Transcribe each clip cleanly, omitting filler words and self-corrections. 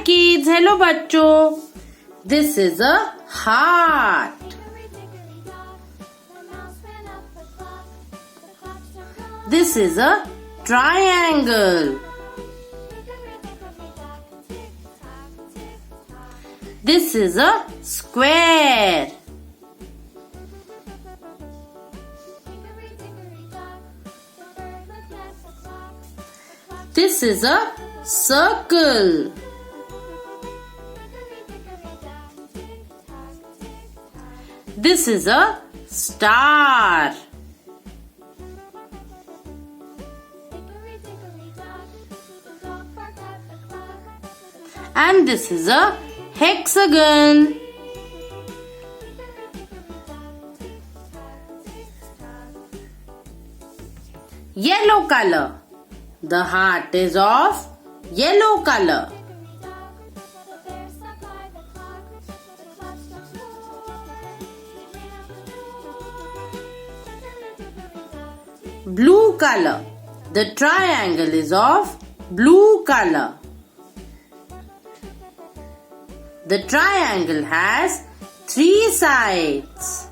kids. Hello बच्चों. This is a heart. This is a triangle. This is a square. This is a circle. This is a star. And this is a hexagon. Yellow color. The heart is of yellow color. Blue color. The triangle is of blue color. The triangle has 3 sides.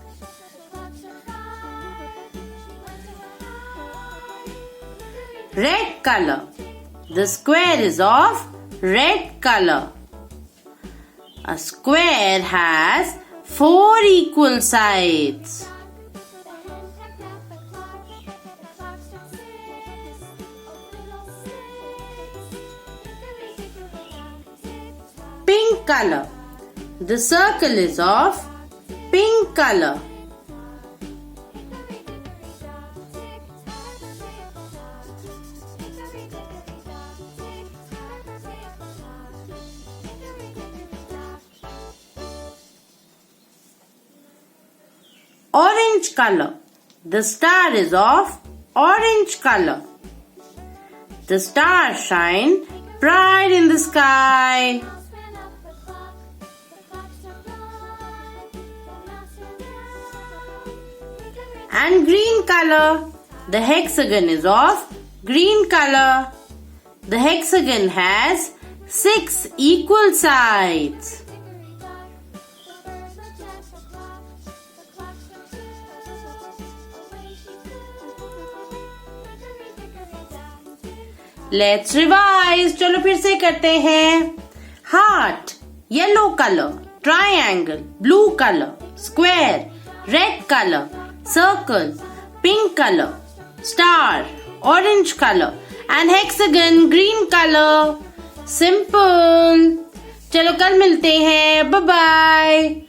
Red color. The square is of red color. A square has 4 equal sides. Pink color. The circle is of pink color. Orange color. The star is of orange color. The stars shine bright in the sky. And green color. The hexagon is of green color. The hexagon has 6 equal sides. Let's revise. चलो फिर से करते हैं. Heart, yellow color. Triangle, blue color. Square, red color. Circle, pink color. Star, orange color. And hexagon, green color. Simple. चलो कल मिलते हैं. Bye bye.